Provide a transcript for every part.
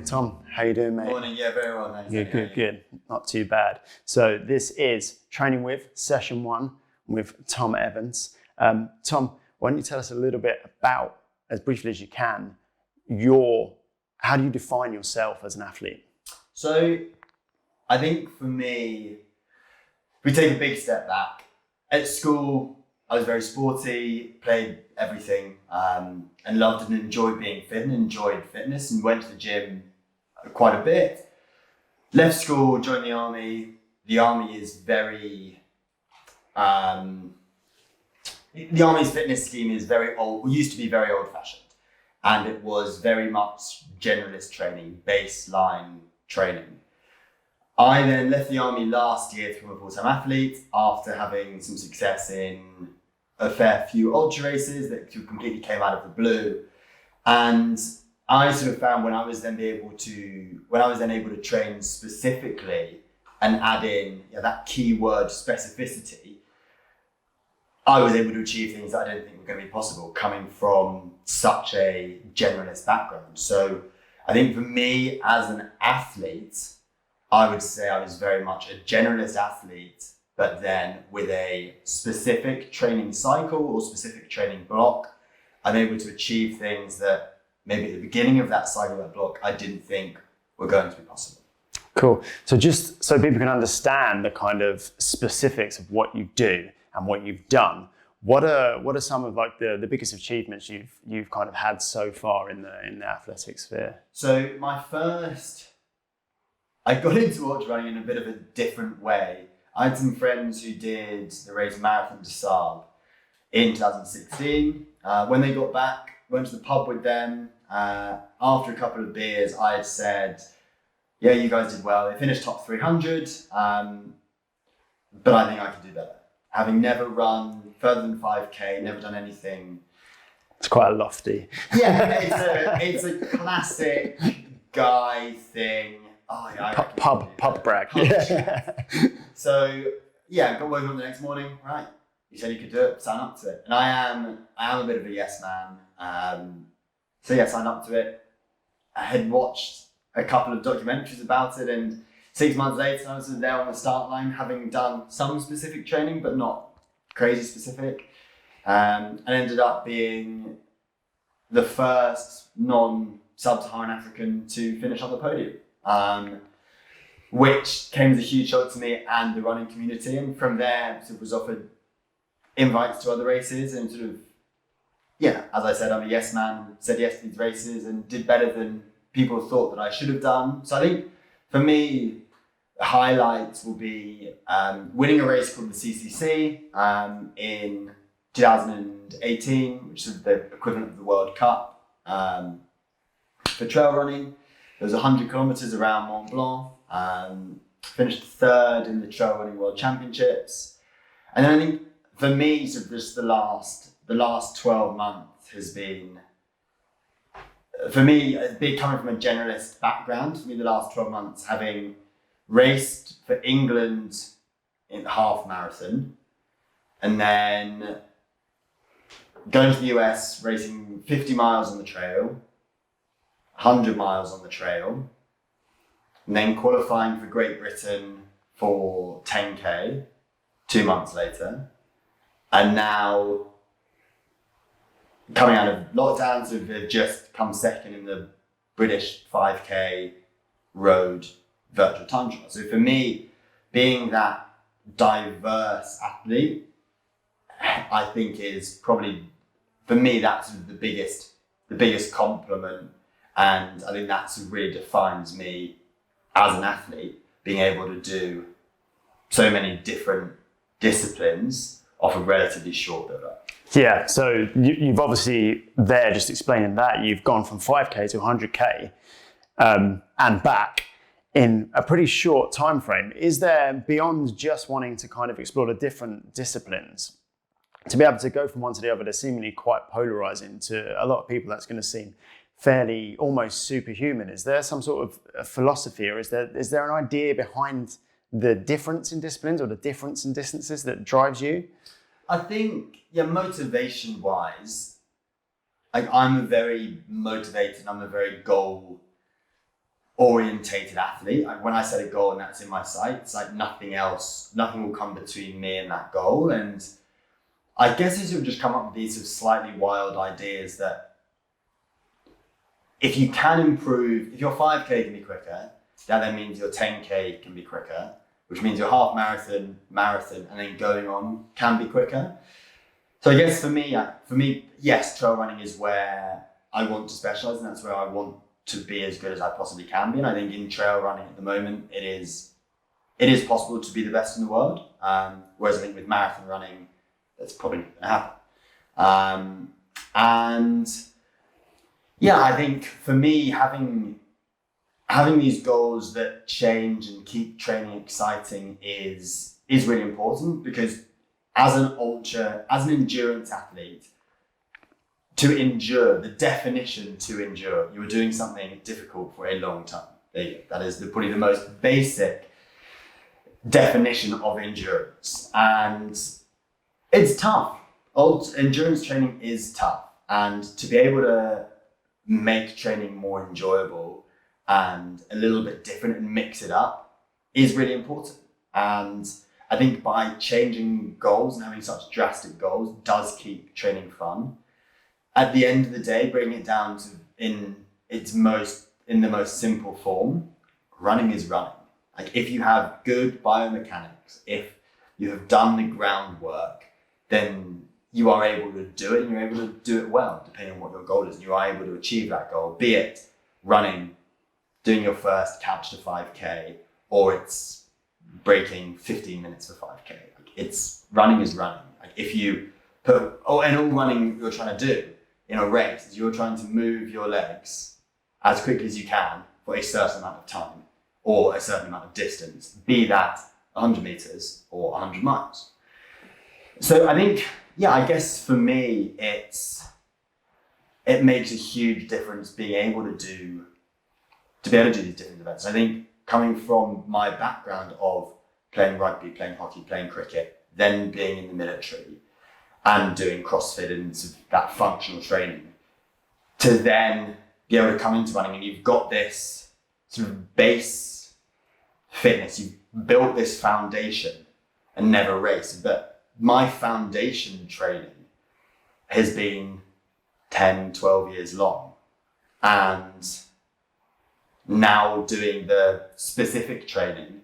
Morning, Tom. How you doing, mate? Morning, yeah, very well, thanks. Good. Not too bad. So this is Training With, Session 1 with Tom Evans. Tom, why don't you tell us a little bit about, as briefly as you can, how do you define yourself as an athlete? So I think for me, we take a big step back. At school, I was very sporty, played everything, and loved and enjoyed being fit and enjoyed fitness and went to the gym quite a bit. Left school, joined the army. The army is very, the army's fitness scheme is very old, used to be very old fashioned. And it was very much generalist training, baseline training. I then left the army last year to become a full-time athlete after having some success in a fair few ultra races that completely came out of the blue. And I sort of found when I was then able to train specifically and add in that keyword specificity, I was able to achieve things that I didn't think were going to be possible coming from such a generalist background. So I think for me as an athlete, I would say I was very much a generalist athlete, but then with a specific training cycle or specific training block, I'm able to achieve things that maybe at the beginning of that cycle, that block, I didn't think were going to be possible. Cool. So just so people can understand the kind of specifics of what you do and what you've done, what are some of like the biggest achievements you've kind of had so far in the athletic sphere? So I got into ultra running in a bit of a different way. I had some friends who did the race Marathon des Sables in 2016. When they got back, went to the pub with them. After a couple of beers, I had said, yeah, you guys did well. They finished top 300, but I think I could do better. Having never run further than 5K, never done anything. It's quite a lofty. Yeah, it's a classic guy thing. Oh, yeah, pub brag. So yeah, got woken up the next morning. Right, you said you could do it. Sign up to it. And I am a bit of a yes man. So yeah, signed up to it. I had watched a couple of documentaries about it, and 6 months later, I was there on the start line, having done some specific training, but not crazy specific, and ended up being the first non-sub-Saharan African to finish on the podium. Which came as a huge shock to me and the running community, and from there sort of was offered invites to other races and sort of, as I said, I'm a yes man, said yes to these races and did better than people thought that I should have done. So I think for me, highlights will be winning a race called the CCC in 2018, which is the equivalent of the World Cup for trail running. It was 100 kilometers around Mont Blanc. Finished third in the Trail Running World Championships. And then I think for me, sort of just the last 12 months has been, for me, coming from a generalist background, for me the last 12 months, having raced for England in the half marathon, and then going to the US, racing 50 miles on the trail, 100 miles on the trail, and then qualifying for Great Britain for 10K 2 months later, and now coming out of lockdown, so they've just come second in the British 5K road virtual time trial. So for me, being that diverse athlete, I think is probably, for me, that's the biggest compliment. And I think that's what really defines me as an athlete, being able to do so many different disciplines off a relatively short build-up. Yeah, so you've obviously there just explaining that you've gone from 5K to 100K and back in a pretty short time frame. Is there, beyond just wanting to kind of explore the different disciplines, to be able to go from one to the other, they're seemingly quite polarizing to a lot of people? That's going to seem fairly almost superhuman. Is there some sort of a philosophy, or is there an idea behind the difference in disciplines or the difference in distances that drives you? I think, motivation wise, I'm a very motivated, I'm a very goal orientated athlete. Like when I set a goal and that's in my sight, it's like nothing will come between me and that goal. And I guess I should just come up with these sort of slightly wild ideas that if you can improve, if your 5K can be quicker, that then means your 10K can be quicker, which means your half marathon, and then going on can be quicker. So I guess for me, yes, trail running is where I want to specialize, and that's where I want to be as good as I possibly can be. And I think in trail running at the moment, it is possible to be the best in the world. Whereas I think with marathon running, that's probably not going to happen. And yeah, I think for me, having these goals that change and keep training exciting is really important, because as an endurance athlete, to endure, the definition to endure, you are doing something difficult for a long time. There you go. That is probably the most basic definition of endurance. And it's tough. Endurance training is tough. And to be able to make training more enjoyable and a little bit different and mix it up is really important. And I think by changing goals and having such drastic goals does keep training fun. At the end of the day, bringing it down to in the most simple form, running is running. Like if you have good biomechanics, if you have done the groundwork, then you are able to do it, and you're able to do it well, depending on what your goal is, and you are able to achieve that goal, be it running, doing your first couch to 5K, or it's breaking 15 minutes for 5K. Like running is running. Like if you and all running you're trying to do in a race is you're trying to move your legs as quickly as you can for a certain amount of time or a certain amount of distance, be that 100 meters or 100 miles. So I think, I guess for me, it makes a huge difference being able to do these different events. I think coming from my background of playing rugby, playing hockey, playing cricket, then being in the military and doing CrossFit and sort of that functional training, to then be able to come into running and you've got this sort of base fitness, you've built this foundation and never raced. But my foundation training has been 10, 12 years long. And now doing the specific training,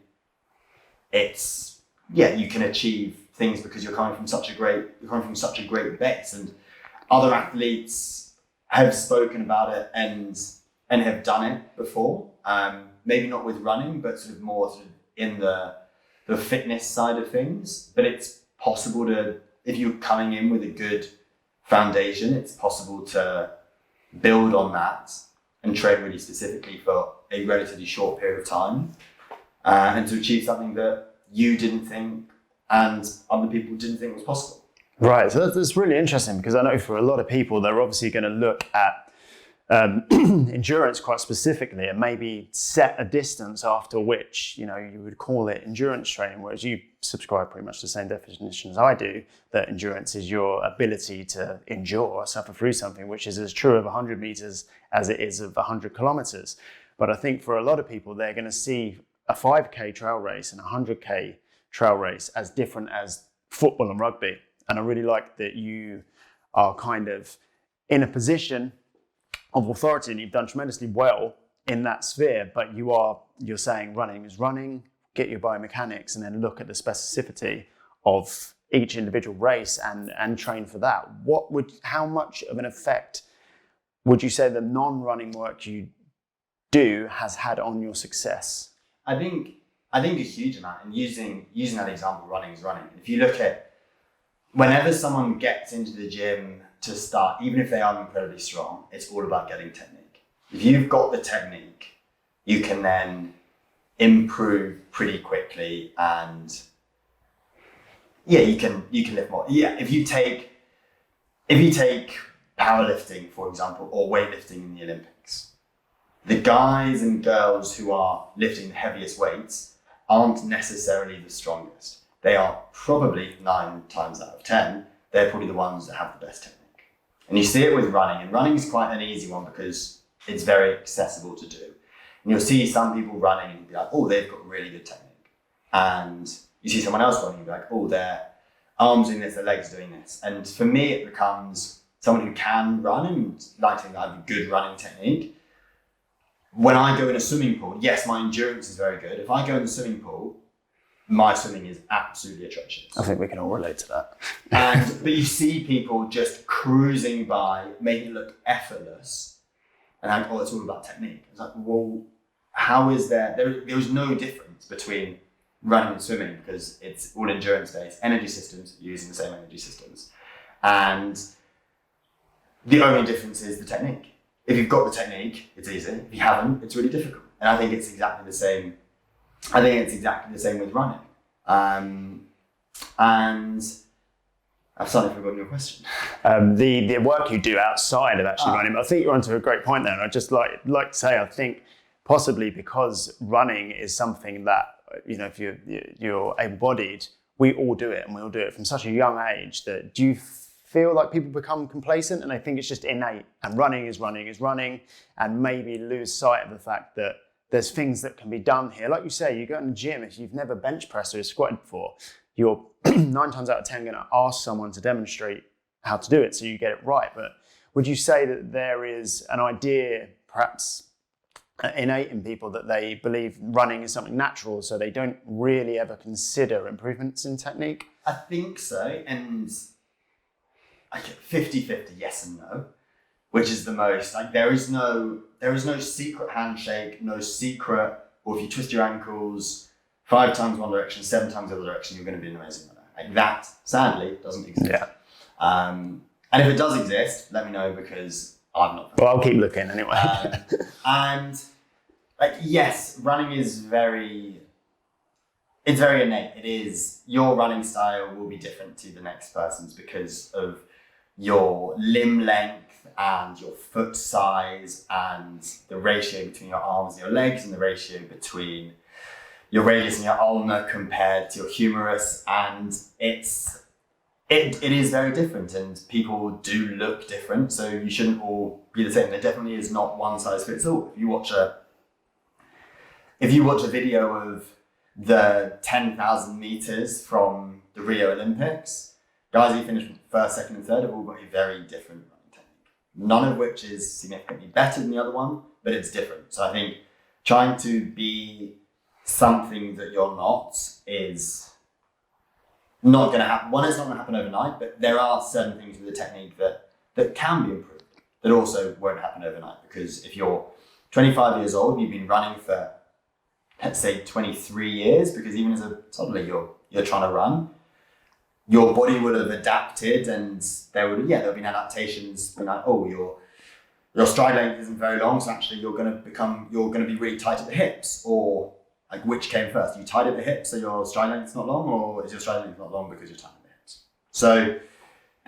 you can achieve things because you're coming from such a great base. And other athletes have spoken about it and have done it before. Maybe not with running, but sort of more sort of in the fitness side of things. But it's possible to, if you're coming in with a good foundation, it's possible to build on that and train really specifically for a relatively short period of time, and to achieve something that you didn't think and other people didn't think was possible. Right, so that's really interesting, because I know for a lot of people, they're obviously going to look at endurance quite specifically and maybe set a distance after which, you would call it endurance training, whereas you subscribe pretty much the same definition as I do, that endurance is your ability to endure or suffer through something, which is as true of 100 meters as it is of 100 kilometers. But I think for a lot of people, they're going to see a 5K trail race and a 100K trail race as different as football and rugby. And I really like that you are kind of in a position of authority, and you've done tremendously well in that sphere, but you're saying running is running, get your biomechanics, and then look at the specificity of each individual race and train for that. How much of an effect would you say the non-running work you do has had on your success? I think a huge amount, and using that example, running is running. If you look at whenever someone gets into the gym to start, even if they are incredibly strong, it's all about getting technique. If you've got the technique, you can then improve pretty quickly, and you can lift more. If you take powerlifting, for example, or weightlifting in the Olympics, the guys and girls who are lifting the heaviest weights aren't necessarily the strongest. They are probably 9 times out of 10, they're probably the ones that have the best technique. And you see it with running, and running is quite an easy one because it's very accessible to do. And you'll see some people running and you'll be like, oh, they've got really good technique. And you see someone else running and you'll be like, oh, their arms doing this, their legs doing this. And for me, it becomes someone who can run and like to think that I have a good running technique. When I go in a swimming pool, yes, my endurance is very good. If I go in the swimming pool, my swimming is absolutely atrocious. I think we can all relate to that. But you see people just cruising by, making it look effortless, and like, oh, it's all about technique. It's like, well, how is there is no difference between running and swimming because it's all endurance based. Energy systems using the same energy systems, and the only difference is the technique. If you've got the technique, it's easy. If you haven't, it's really difficult. And I think it's exactly the same. I think it's exactly the same with running. And I've suddenly forgotten your question. The work you do outside of actually running. I think you're onto a great point there. And I'd just like to say, I think possibly because running is something that, if you're able-bodied, we all do it, and we all do it from such a young age. That do you feel like people become complacent and they think it's just innate, and running is running, and maybe lose sight of the fact that there's things that can be done here. Like you say, you go in the gym, if you've never bench pressed or squatted before, you're 9 times out of 10 going to ask someone to demonstrate how to do it so you get it right. But would you say that there is an idea, perhaps innate in people, that they believe running is something natural, so they don't really ever consider improvements in technique? I think so, and I get 50-50 yes and no, which is the most, like there is no secret handshake, no secret, or if you twist your ankles 5 times one direction, 7 times the other direction, you're going to be an amazing runner. Like that, sadly, doesn't exist. Yeah. And if it does exist, let me know because I've not. Well, I'll keep looking anyway. And like, yes, running is very innate. It is, your running style will be different to the next person's because of your limb length and your foot size and the ratio between your arms and your legs and the ratio between your radius and your ulna compared to your humerus, and it is very different, and people do look different, so you shouldn't all be the same. There definitely is not one size fits all. If you watch a video of the 10,000 meters from the Rio Olympics, guys who finished first, second, and third have all got a very different running technique. None of which is significantly better than the other one, but it's different. So I think trying to be something that you're not is not going to happen. One, it's not going to happen overnight, but there are certain things with the technique that can be improved that also won't happen overnight. Because if you're 25 years old and you've been running for, let's say, 23 years, because even as a toddler you're trying to run, your body will have adapted, and there have been adaptations. Like, oh, your stride length isn't very long, so actually you're going to be really tight at the hips, or like, which came first? You tied at the hips so your stride length is not long, or is your stride length not long because you're tight at the hips? So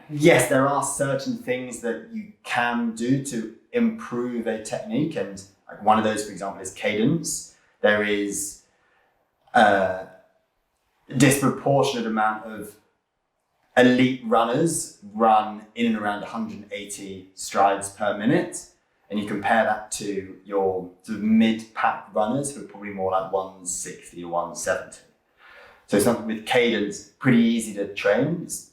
yes, there are certain things that you can do to improve a technique, and like one of those, for example, is cadence. There is a disproportionate amount of elite runners run in and around 180 strides per minute, and you compare that to your sort of mid-pack runners who are probably more like 160 or 170. So something with cadence, pretty easy to train, is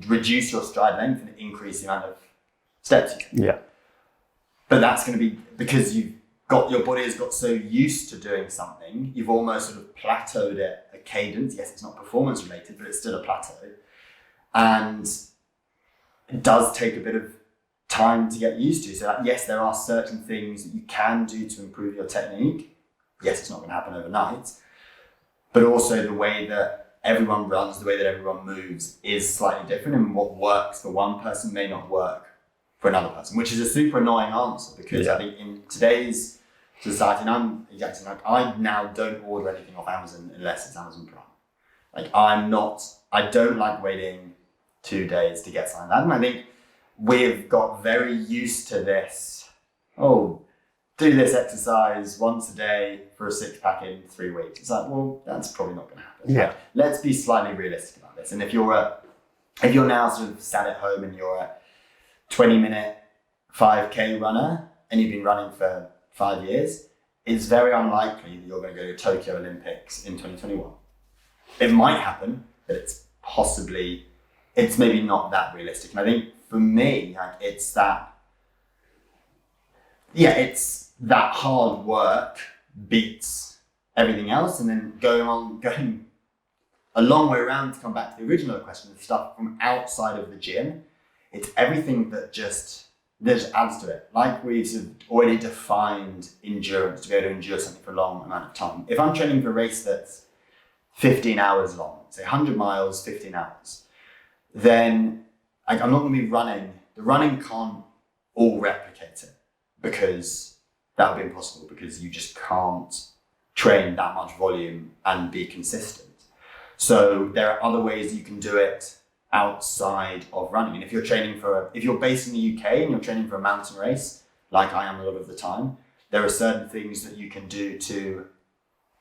reduce your stride length and increase the amount of steps you take. Yeah. But that's going to be because your body has got so used to doing something, you've almost sort of plateaued at a cadence. Yes, it's not performance related, but it's still a plateau. And it does take a bit of time to get used to. So yes, there are certain things that you can do to improve your technique. Yes, it's not going to happen overnight, but also the way that everyone runs, the way that everyone moves is slightly different, and what works for one person may not work for another person, which is a super annoying answer because I think in today's society, and I'm exactly like, I now don't order anything off Amazon unless it's Amazon Prime. Like I don't like waiting 2 days to get something like that. And I think we've got very used to this. Oh, do this exercise once a day for a 6-pack in 3 weeks. It's like, well, that's probably not going to happen. Yeah. Like, let's be slightly realistic about this. And if you're now sort of sat at home and you're a 20-minute 5K runner and you've been running for 5 years, it's very unlikely that you're going to go to Tokyo Olympics in 2021. It might happen, but it's maybe not that realistic. And I think for me, like, it's that hard work beats everything else, and then going a long way around to come back to the original question, the stuff from outside of the gym. It's everything that just adds to it. Like we've sort of already defined endurance, to be able to endure something for a long amount of time. If I'm training for a race that's 15 hours long, say 100 miles, 15 hours, then I'm not going to be running. The running can't all replicate it, because that would be impossible, because you just can't train that much volume and be consistent. So there are other ways you can do it outside of running. And if you're based in the UK and you're training for a mountain race, like I am a lot of the time, there are certain things that you can do to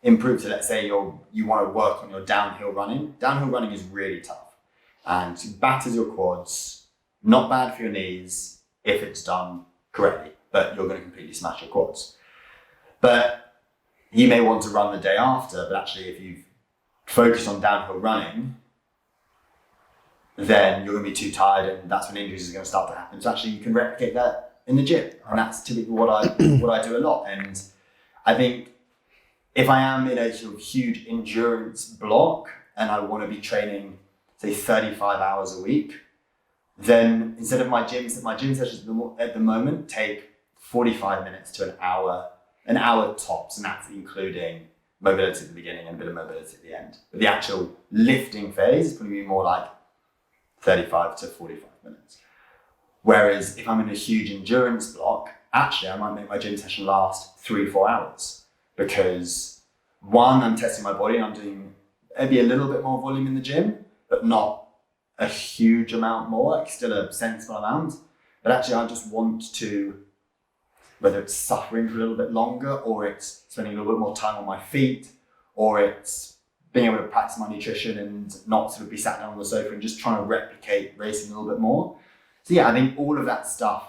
improve. So let's say you want to work on your downhill running. Downhill running is really tough and batters your quads, not bad for your knees if it's done correctly, but you're going to completely smash your quads. But you may want to run the day after, but actually if you've focused on downhill running, then you're going to be too tired, and that's when injuries are going to start to happen. So actually you can replicate that in the gym, and that's typically what I do a lot. And I think if I am in a sort of huge endurance block and I want to be training, say 35 hours a week, then instead of my gym sessions at the moment take 45 minutes to an hour tops, and that's including mobility at the beginning and a bit of mobility at the end. But the actual lifting phase is going to be more like 35 to 45 minutes. Whereas if I'm in a huge endurance block, actually I might make my gym session last 3-4 hours, because one, I'm testing my body and I'm doing maybe a little bit more volume in the gym, but not a huge amount more, like still a sensible amount. But actually I just want to, whether it's suffering for a little bit longer, or it's spending a little bit more time on my feet, or it's being able to practice my nutrition and not sort of be sat down on the sofa and just trying to replicate racing a little bit more. So yeah, I think all of that stuff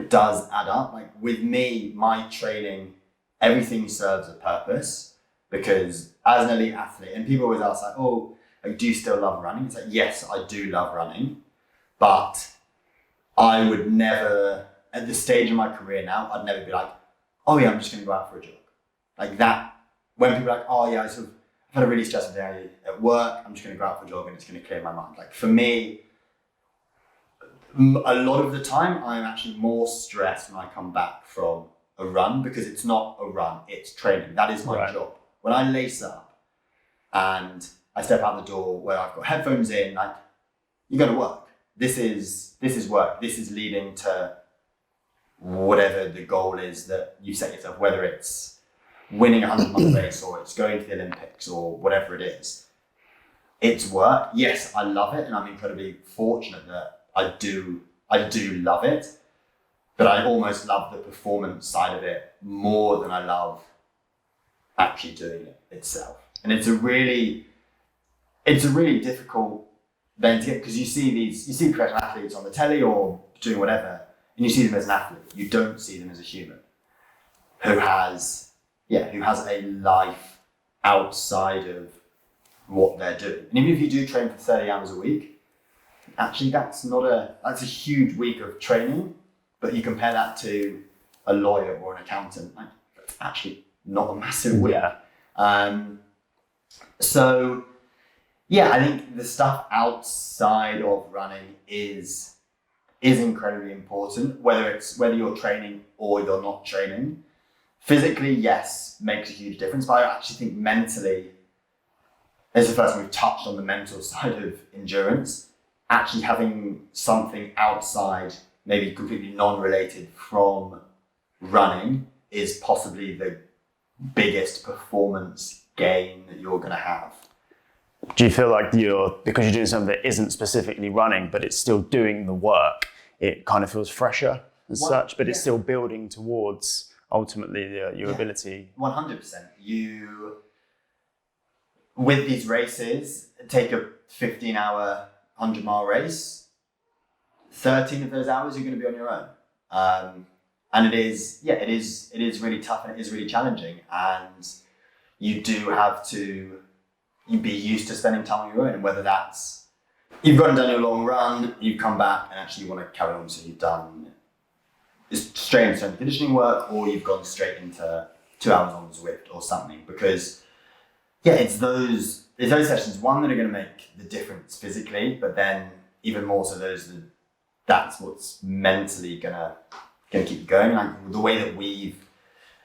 does add up. Like with me, my training, everything serves a purpose, because as an elite athlete, and people always ask like, oh, like, do you still love running? It's like, yes, I do love running, but I would never, at this stage in my career now, I'd never be like, oh yeah, I'm just going to go out for a jog. Like that, when people are like, oh yeah, I've had a really stressful day at work, I'm just going to go out for a jog and it's going to clear my mind. Like for me, a lot of the time, I'm actually more stressed when I come back from a run, because it's not a run, it's training. That is my job. When I lace up and I step out the door where I've got headphones in, like, you got to work. This is work. This is leading to whatever the goal is that you set yourself, whether it's winning a 100-mile race or it's going to the Olympics or whatever it is. It's work. Yes, I love it, and I'm incredibly fortunate that I do love it, but I almost love the performance side of it more than I love actually doing it itself. And it's a really difficult then to get, because you see professional athletes on the telly or doing whatever, and you see them as an athlete. You don't see them as a human who has a life outside of what they're doing. And even if you do train for 30 hours a week, actually that's a huge week of training, but you compare that to a lawyer or an accountant, like, that's actually not a massive week. So yeah, I think the stuff outside of running is incredibly important, whether you're training or you're not training. Physically, yes, makes a huge difference, but I actually think mentally, this is the first time we've touched on the mental side of endurance. Actually having something outside, maybe completely non-related from running, is possibly the biggest performance gain that you're going to have. Do you feel like because you're doing something that isn't specifically running, but it's still doing the work, it kind of feels fresher as such, but it's still building towards ultimately your ability? 100%. With these races, take a 15-hour 100-mile race, 13 of those hours you're going to be on your own. And it is really tough and it is really challenging. And you do have to be used to spending time on your own. And whether that's, you've gone and done your long run, you've come back and actually you want to carry on. So you've done straight into strength conditioning work, or you've gone straight into 2 hours on Zwift or something. Because it's those sessions, one, that are going to make the difference physically, but then even more so that's what's mentally gonna keep you going. Like the way that we've,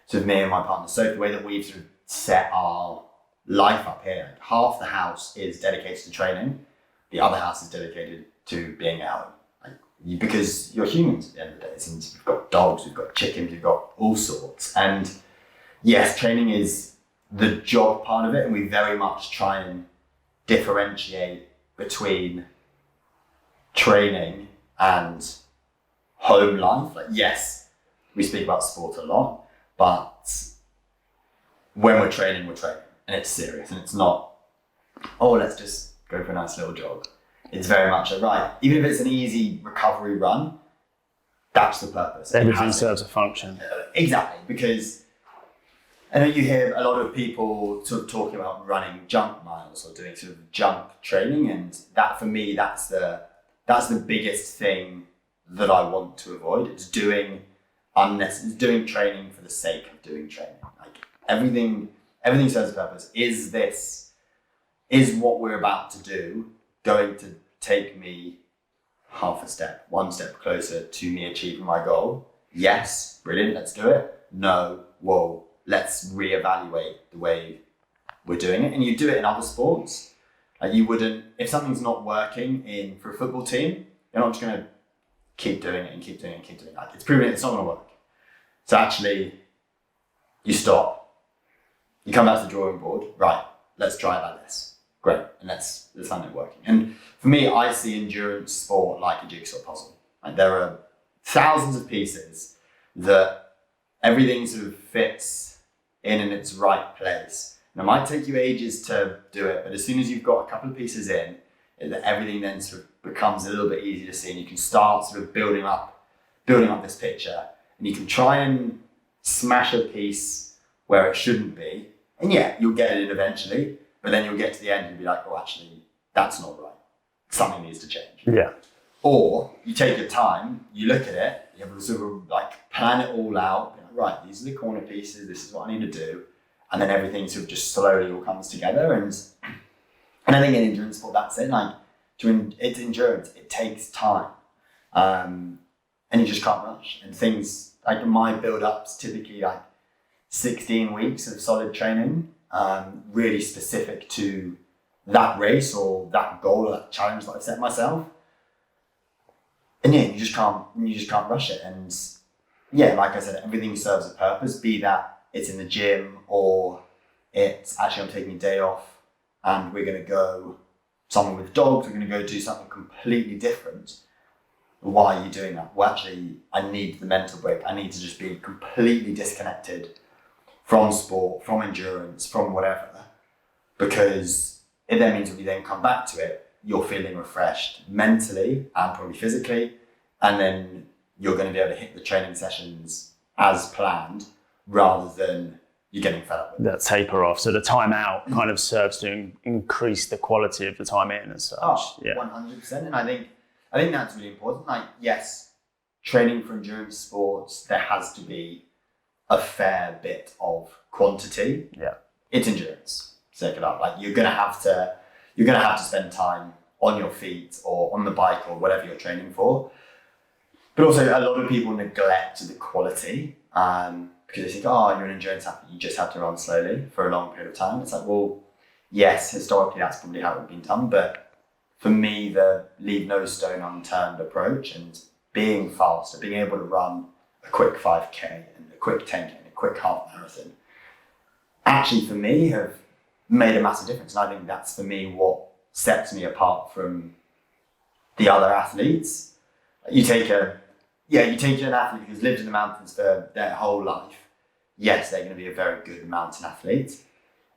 sort of me and my partner Sophie, the way that we've sort of set our life up here, like half the house is dedicated to training, the other house is dedicated to being at home. Because you're humans at the end of the day. And we've got dogs, we've got chickens, we've got all sorts. And yes, training is the job part of it, and we very much try and differentiate between training and home life. Like, yes, we speak about sport a lot, but when we're training, and it's serious, and it's not, oh, let's just go for a nice little jog. It's very much right. Even if it's an easy recovery run, that's the purpose. Everything serves a function. Exactly, because I know you hear a lot of people sort of talking about running junk miles or doing sort of junk training, and that, for me, that's the biggest thing that I want to avoid. It's doing training for the sake of doing training. Like everything serves a purpose. Is what we're about to do going to take me one step closer to me achieving my goal? Yes, brilliant, let's do it. No, whoa, let's reevaluate the way we're doing it. And you do it in other sports. Like you wouldn't, if something's not working for a football team, you're not just going to keep doing it and keep doing it and keep doing it. Like it's proven it's not going to work. So actually, you stop. You come back to the drawing board. Right, let's try it like this. Great, and let's find it working. And for me, I see endurance sport like a jigsaw puzzle. Like there are thousands of pieces that everything sort of fits in its right place. And it might take you ages to do it, but as soon as you've got a couple of pieces in, everything then sort of becomes a little bit easier to see, and you can start sort of building up this picture, and you can try and smash a piece where it shouldn't be, and yeah, you'll get it in eventually, but then you'll get to the end and be like, oh, actually, that's not right. Something needs to change. Yeah. Or you take your time, you look at it, you have to sort of like plan it all out, be like, right, these are the corner pieces, this is what I need to do, and then everything sort of just slowly all comes together. And I think in endurance sport, that's it. Like, it's endurance, it takes time, and you just can't rush. And things like my build-up's typically like 16 weeks of solid training, really specific to that race or that goal or that challenge that I set myself. And yeah, you just can't rush it. And yeah, like I said, everything serves a purpose, be that it's in the gym or it's actually I'm taking a day off and we're going to go somewhere with dogs, we're going to go do something completely different. Why are you doing that? Well, actually, I need the mental break. I need to just be completely disconnected from sport, from endurance, from whatever, because it then means when you then come back to it, you're feeling refreshed mentally and probably physically, and then you're going to be able to hit the training sessions as planned rather than you're getting fed up with that taper off. So the time out kind of serves to increase the quality of the time in as such. Oh, yeah. 100%. And I think that's really important. Like, yes, training for endurance sports, there has to be a fair bit of quantity. Yeah. It's endurance. Take it up. Like you're gonna have to spend time on your feet or on the bike or whatever you're training for. But also a lot of people neglect the quality because they think, oh, you're an endurance athlete, you just have to run slowly for a long period of time. It's like, well, yes, historically that's probably how it's been done, but for me, the leave no stone unturned approach and being faster, being able to run a quick 5K and a quick 10K and a quick half marathon, actually for me have made a massive difference. And I think that's for me what sets me apart from the other athletes. You take an athlete who's lived in the mountains for their whole life. Yes, they're going to be a very good mountain athlete,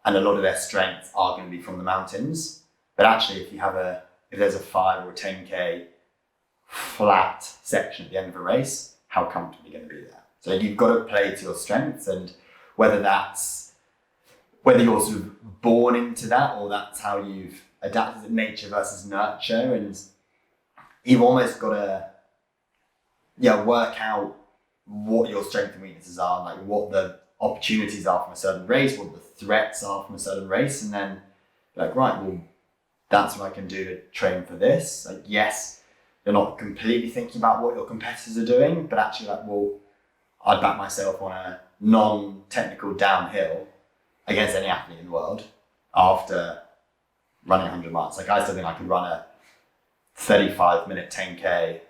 and a lot of their strengths are going to be from the mountains. But actually, if there's a 5 or a 10K flat section at the end of a race, how comfortable are you going to be there? So you've got to play to your strengths, and whether you're sort of born into that or that's how you've adapted to nature versus nurture, and you've almost got to work out what your strengths and weaknesses are, like what the opportunities are from a certain race, what the threats are from a certain race, and then like, right, well, that's what I can do to train for this. Like, yes, you're not completely thinking about what your competitors are doing, but actually like, well, I'd back myself on a non-technical downhill against any athlete in the world after running 100 miles. Like, I still think I could run a 35-minute 10K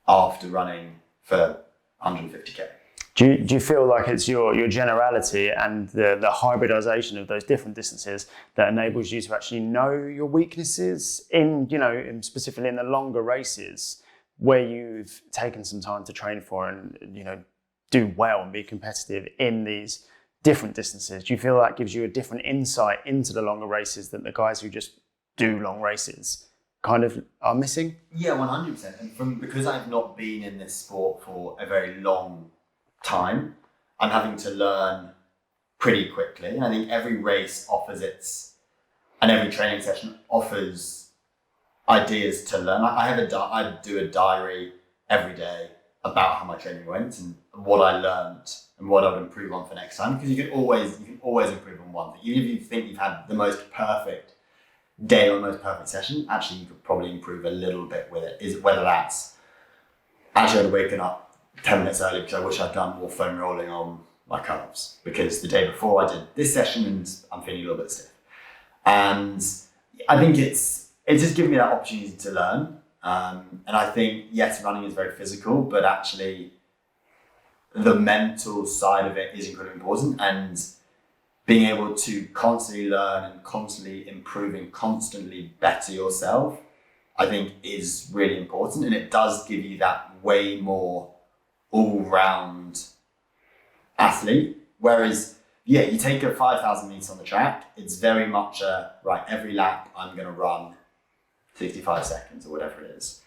after running for 150K. Do you feel like it's your generality and the hybridization of those different distances that enables you to actually know your weaknesses in specifically in the longer races where you've taken some time to train for and do well and be competitive in these different distances? Do you feel that gives you a different insight into the longer races that the guys who just do long races kind of are missing? Yeah, 100%. And because I've not been in this sport for a very long time, I'm having to learn pretty quickly. And I think every race offers and every training session offers ideas to learn. I do a diary every day about how my training went and what I learned and what I would improve on for next time. Because you can always improve on one thing. Even if you think you've had the most perfect day or the most perfect session, actually you could probably improve a little bit with it. Whether that's actually I'd waken up 10 minutes early because I wish I'd done more foam rolling on my calves because the day before I did this session and I'm feeling a little bit stiff. And I think it's just given me that opportunity to learn. And I think, yes, running is very physical, but actually the mental side of it is incredibly important, and being able to constantly learn and constantly improve and constantly better yourself, I think is really important. And it does give you that way more all-round athlete. Whereas, you take a 5,000 meters on the track, it's very much every lap I'm going to run 65 seconds or whatever it is.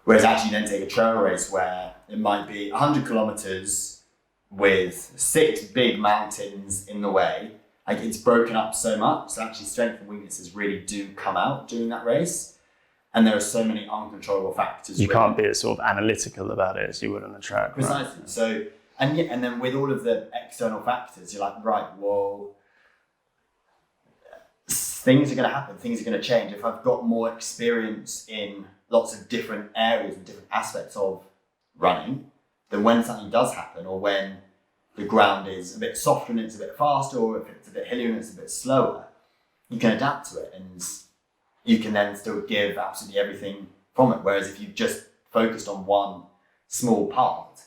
Whereas actually then take a trail race where it might be 100 kilometers with 6 big mountains in the way. Like, it's broken up so much, so actually strength and weaknesses really do come out during that race. And there are so many uncontrollable factors. You can't be as sort of analytical about it as you would on the track. Precisely. Right? So, and then with all of the external factors, you're like, right, well, things are going to happen. Things are going to change. If I've got more experience in lots of different areas and different aspects of running, then when something does happen, or when the ground is a bit softer and it's a bit faster, or if it's a bit hillier and it's a bit slower, you can adapt to it and you can then still give absolutely everything from it. Whereas if you've just focused on one small part,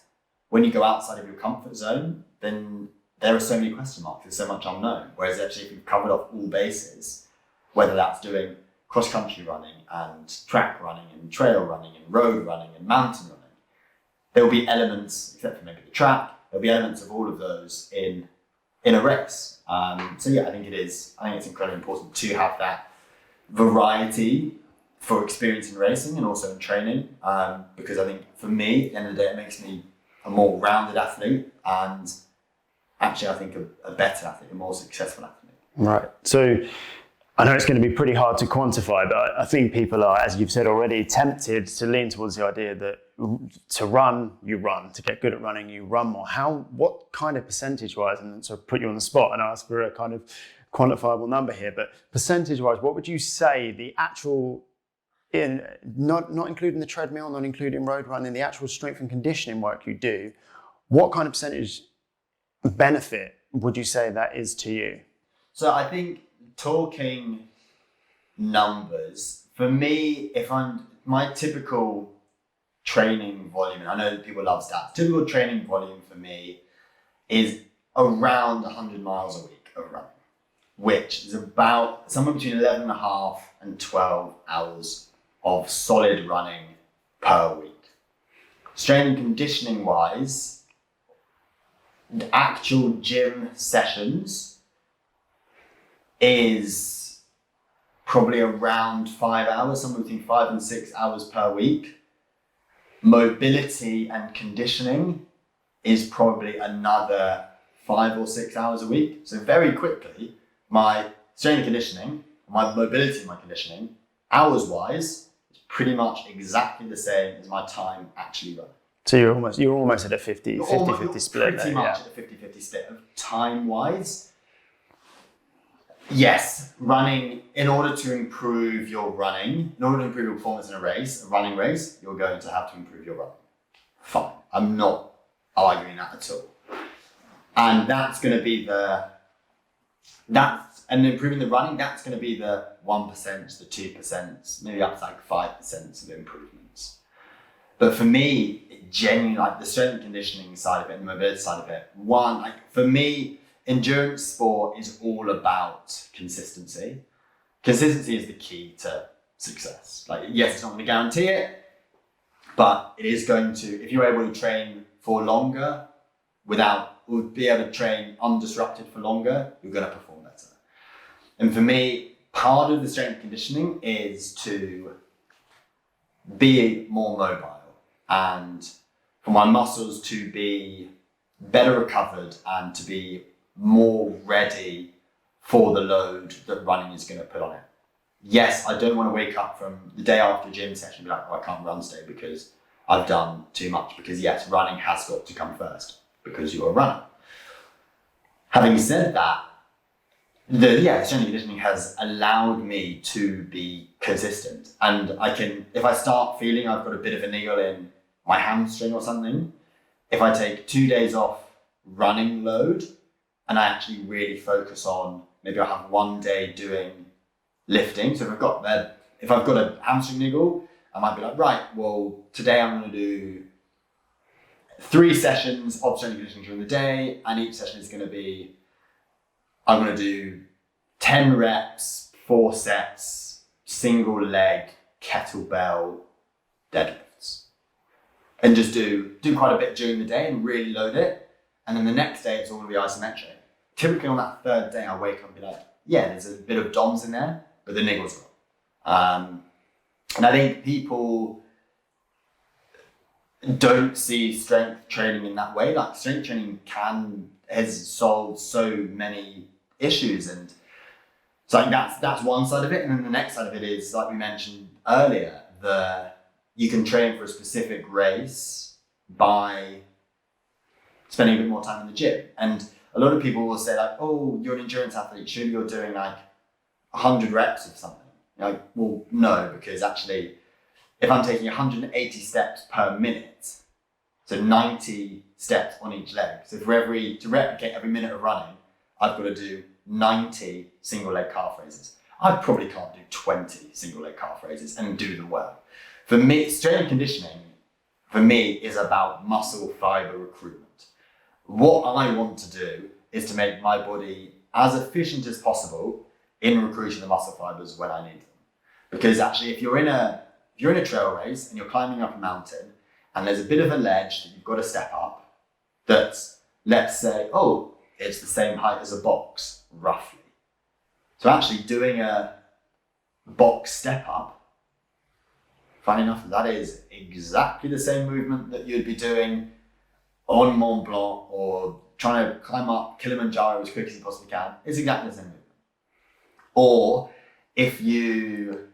when you go outside of your comfort zone, then there are so many question marks, there's so much unknown. Whereas actually if you've covered off all bases, whether that's doing cross-country running and track running and trail running and road running and mountain running, there will be elements, except for maybe the track, there'll be elements of all of those in a race. I think it's incredibly important to have that variety for experience in racing and also in training, because I think for me, at the end of the day, it makes me a more rounded athlete, and actually I think a better athlete, a more successful athlete. Right. So I know it's going to be pretty hard to quantify, but I think people are, as you've said already, tempted to lean towards the idea that to run, you run. To get good at running, you run more. What kind of percentage-wise, and sort of put you on the spot and ask for a kind of quantifiable number here, but percentage-wise, what would you say the actual, not including the treadmill, not including road running, the actual strength and conditioning work you do, what kind of percentage benefit would you say that is to you? So I think talking numbers, for me, my typical training volume, and I know that people love stats, typical training volume for me is around 100 miles a week of running, which is about somewhere between 11 and a half and 12 hours of solid running per week. Strength and conditioning wise, the actual gym sessions is probably around 5 hours, somewhere between 5 and 6 hours per week. Mobility and conditioning is probably another 5 or 6 hours a week. So very quickly, my strength and conditioning, my mobility and my conditioning, hours-wise, is pretty much exactly the same as my time actually running. So you're almost at a 50-50 split. Pretty much at a 50-50 split of time-wise. Yes, running, in order to improve your running, in order to improve your performance in a running race, you're going to have to improve your running. Fine. I'm not arguing that at all. And that's going to be and improving the running, that's going to be the 1%, the 2%, maybe up to like 5% of improvements. But for me, genuinely, like the strength and conditioning side of it, and the mobility side of it, for me, endurance sport is all about consistency. Consistency is the key to success. Like, yes, it's not going to guarantee it, but it is going to, if you're able to train for longer or be able to train undisrupted for longer, you're going to perform better. And for me, part of the strength and conditioning is to be more mobile and for my muscles to be better recovered and to be more ready for the load that running is going to put on it. Yes, I don't want to wake up from the day after a gym session and be like, oh, I can't run today because I've done too much. Because yes, running has got to come first because you're a runner. Having said that, the strength and conditioning has allowed me to be consistent. And I can, if I start feeling I've got a bit of a niggle in my hamstring or something, if I take 2 days off running load, and I actually really focus on, maybe I have 1 day doing lifting. So if I've got a hamstring niggle, I might be like, right, well, today I'm going to do 3 sessions of strength and conditioning during the day, and each session is going to be, I'm going to do 10 reps, 4 sets, single leg, kettlebell, deadlifts. And just do quite a bit during the day and really load it. And then the next day, it's all going to be isometric. Typically on that 3rd day, I wake up and be like, yeah, there's a bit of DOMs in there, but the niggle's gone. And I think people don't see strength training in that way. Like strength training has solved so many issues. And so I think that's one side of it. And then the next side of it is, like we mentioned earlier, you can train for a specific race by spending a bit more time in the gym. And a lot of people will say like, oh, you're an endurance athlete, surely you're doing like 100 reps of something. You're like, well, no, because actually, if I'm taking 180 steps per minute, so 90 steps on each leg. So to replicate every minute of running, I've got to do 90 single leg calf raises. I probably can't do 20 single leg calf raises and do them well. For me, strength and conditioning, for me, is about muscle fiber recruitment. What I want to do is to make my body as efficient as possible in recruiting the muscle fibers when I need them. Because actually, if you're in a trail race and you're climbing up a mountain and there's a bit of a ledge that you've got to step up, that's, let's say, oh, it's the same height as a box, roughly. So actually doing a box step up, funny enough, that is exactly the same movement that you'd be doing on Mont Blanc or trying to climb up Kilimanjaro as quick as you possibly can. It's exactly the same movement. Or if you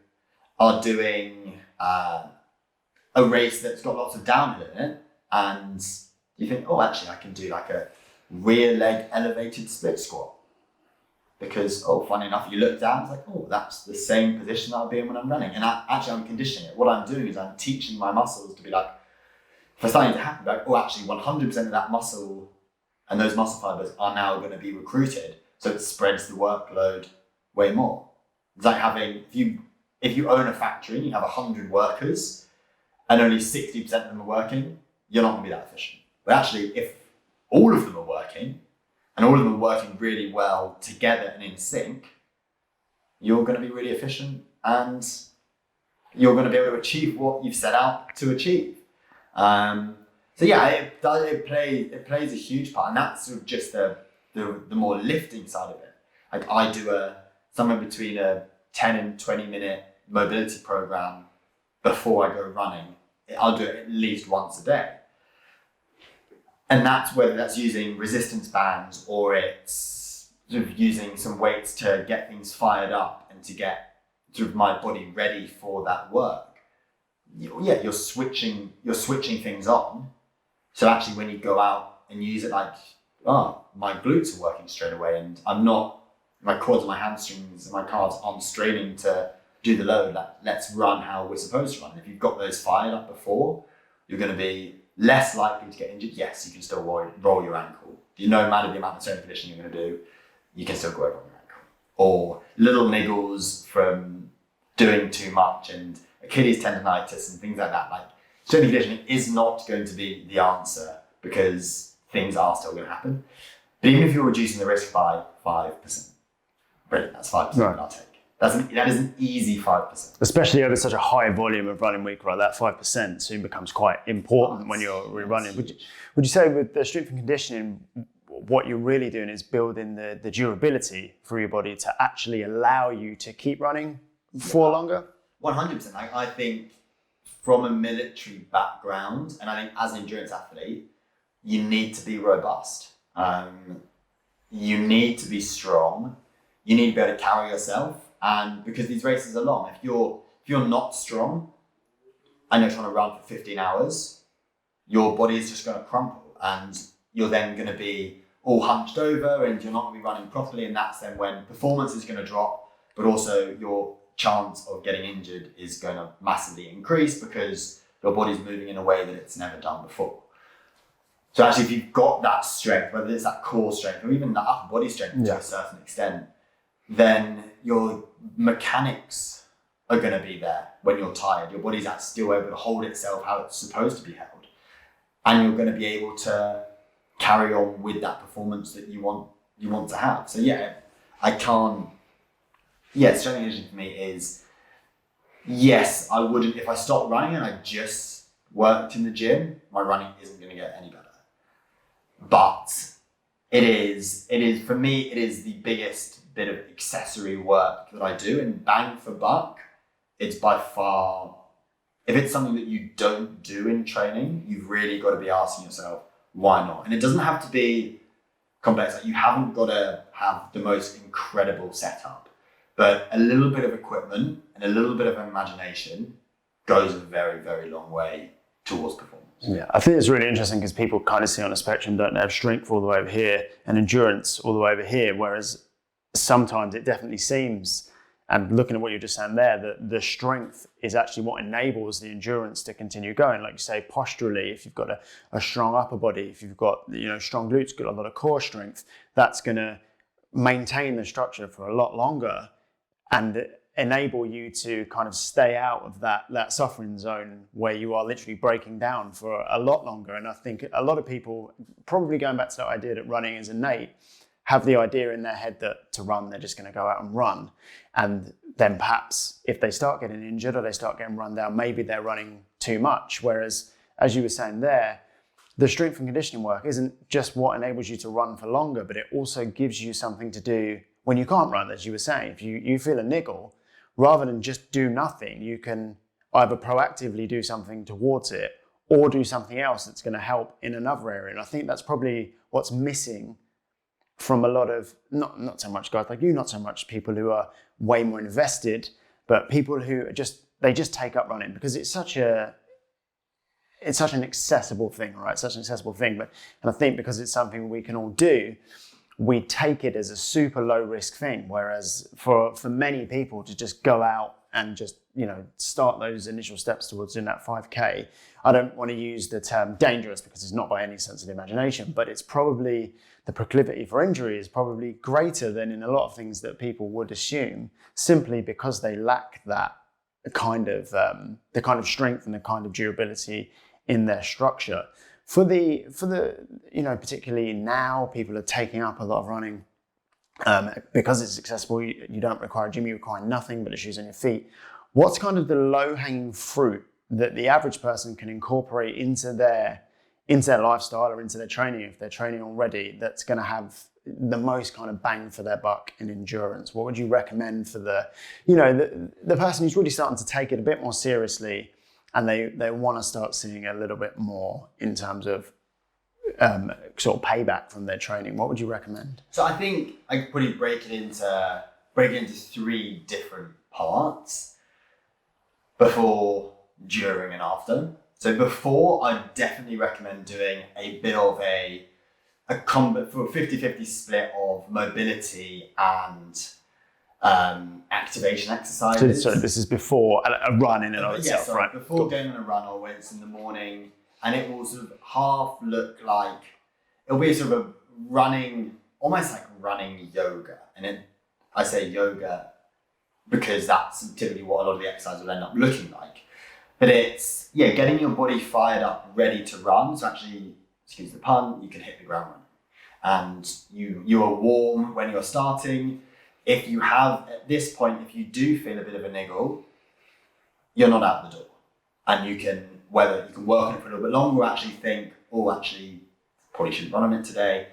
are doing a race that's got lots of downhill in it and you think, oh, actually I can do like a rear leg elevated split squat. Because, oh, funny enough, you look down, it's like, oh, that's the same position I'll be in when I'm running. And actually, I'm conditioning it. What I'm doing is I'm teaching my muscles to be like, if it's starting to happen, like, oh, actually, 100% of that muscle and those muscle fibers are now going to be recruited. So it spreads the workload way more. It's like having, if you own a factory and you have 100 workers and only 60% of them are working, you're not going to be that efficient. But actually, if all of them are working, and all of them are working really well together and in sync, you're going to be really efficient and you're going to be able to achieve what you've set out to achieve. So yeah, it plays a huge part, and that's sort of just the more lifting side of it. Like I do somewhere between a 10 and 20 minute mobility program before I go running. I'll do it at least once a day. And that's whether that's using resistance bands or it's sort of using some weights to get things fired up and to get sort of my body ready for that work. You're switching things on. So actually when you go out and use it, like, oh, my glutes are working straight away and my quads, my hamstrings, and my calves aren't straining to do the load. Let's run how we're supposed to run. If you've got those fired up before, you're going to be less likely to get injured. Yes, you can still roll your ankle. No matter the amount of strength conditioning you're going to do, you can still go over on your ankle. Or little niggles from doing too much and Achilles tendonitis and things like that. Like, strength conditioning is not going to be the answer because things are still going to happen. But even if you're reducing the risk by 5%, brilliant, that's 5% that I'll take. That is an easy 5%. Especially over such a high volume of running week, right? That 5% soon becomes quite important when you're running. Would you say with the strength and conditioning, what you're really doing is building the durability for your body to actually allow you to keep running for longer? 100%. I think from a military background, and I think as an endurance athlete, you need to be robust. You need to be strong. You need to be able to carry yourself. And because these races are long, if you're not strong and you're trying to run for 15 hours, your body is just going to crumple and you're then going to be all hunched over and you're not going to be running properly. And that's then when performance is going to drop, but also your chance of getting injured is going to massively increase because your body's moving in a way that it's never done before. So actually, if you've got that strength, whether it's that core strength or even that upper body strength to a certain extent, then your mechanics are going to be there when you're tired. Your body's still able to hold itself how it's supposed to be held. And you're going to be able to carry on with that performance that you want to have. So strength and conditioning for me is, yes, I wouldn't, if I stopped running and I just worked in the gym, my running isn't going to get any better. But it is for me, it is the biggest bit of accessory work that I do, and bang for buck, it's by far, if it's something that you don't do in training, you've really got to be asking yourself, why not? And it doesn't have to be complex. Like, you haven't got to have the most incredible setup, but a little bit of equipment and a little bit of imagination goes a very, very long way towards performance. Yeah, I think it's really interesting because people kind of see on a spectrum, don't they, have strength all the way over here and endurance all the way over here, whereas sometimes it definitely seems, and looking at what you're just saying there, that the strength is actually what enables the endurance to continue going. Like you say, posturally, if you've got a strong upper body, if you've got strong glutes, got a lot of core strength, that's going to maintain the structure for a lot longer and enable you to kind of stay out of that suffering zone where you are literally breaking down for a lot longer. And I think a lot of people, probably going back to that idea that running is innate, have the idea in their head that to run, they're just going to go out and run. And then perhaps if they start getting injured or they start getting run down, maybe they're running too much. Whereas, as you were saying there, the strength and conditioning work isn't just what enables you to run for longer, but it also gives you something to do when you can't run, as you were saying. If you feel a niggle, rather than just do nothing, you can either proactively do something towards it or do something else that's going to help in another area. And I think that's probably what's missing from a lot of, not so much guys like you, not so much people who are way more invested, but people who are just take up running because it's such an accessible thing, right? Such an accessible thing. And I think because it's something we can all do, we take it as a super low risk thing. Whereas for many people to just go out and just, start those initial steps towards doing that 5K, I don't want to use the term dangerous because it's not by any sense of the imagination, but it's probably, the proclivity for injury is probably greater than in a lot of things that people would assume, simply because they lack that kind of, the kind of strength and the kind of durability in their structure. For the particularly now, people are taking up a lot of running because it's accessible. You don't require a gym, you require nothing but the shoes on your feet. What's kind of the low-hanging fruit that the average person can incorporate into their lifestyle or into their training, if they're training already, that's going to have the most kind of bang for their buck in endurance? What would you recommend for the person who's really starting to take it a bit more seriously and they want to start seeing a little bit more in terms of sort of payback from their training, what would you recommend? So I think I could probably break it into 3 different parts: before, during, and after. So before, I definitely recommend doing a bit of a 50-50 split of mobility and activation exercises. So this is before a run in and of itself, right? Before going on a run, or when it's in the morning, and it will sort of half look like, it'll be sort of a running, almost like running yoga. And I say yoga because that's typically what a lot of the exercises will end up looking like. But it's, getting your body fired up, ready to run. So actually, excuse the pun, you can hit the ground running. And you are warm when you're starting. If you have, at this point, if you do feel a bit of a niggle, you're not out the door. And you can work on it for a little bit longer, or actually think, actually, probably shouldn't run on it today.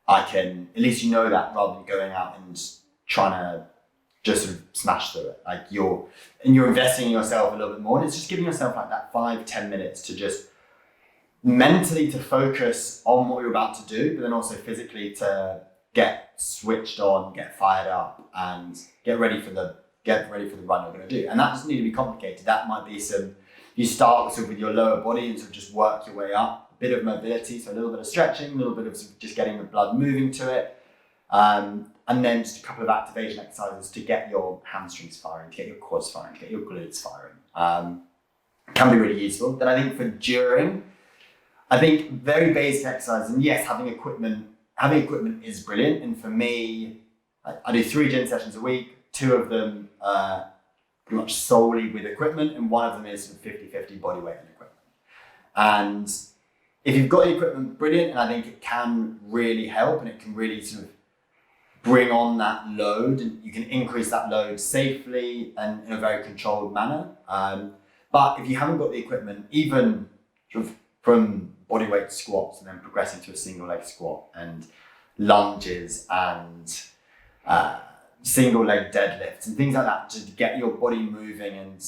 At least you know that, rather than going out and trying to just sort of smash through it. Like you're investing in yourself a little bit more. And it's just giving yourself like that 5-10 minutes to just mentally to focus on what you're about to do, but then also physically to get switched on, get fired up, and get ready for the run you're going to do. And that doesn't need to be complicated. That might be you start with your lower body and sort of just work your way up. A bit of mobility, so a little bit of stretching, a little bit of just getting the blood moving to it. And then just a couple of activation exercises to get your hamstrings firing, to get your quads firing, to get your glutes firing. Can be really useful. Then I think for during, I think very basic exercises, and yes, having equipment is brilliant. And for me, I do 3 gym sessions a week, 2 of them pretty much solely with equipment, and 1 of them is 50-50 body weight and equipment. And if you've got the equipment, brilliant, and I think it can really help, and it can really sort of bring on that load, and you can increase that load safely and in a very controlled manner. But if you haven't got the equipment, even sort of from bodyweight squats and then progressing to a single leg squat and lunges and single leg deadlifts and things like that, to get your body moving and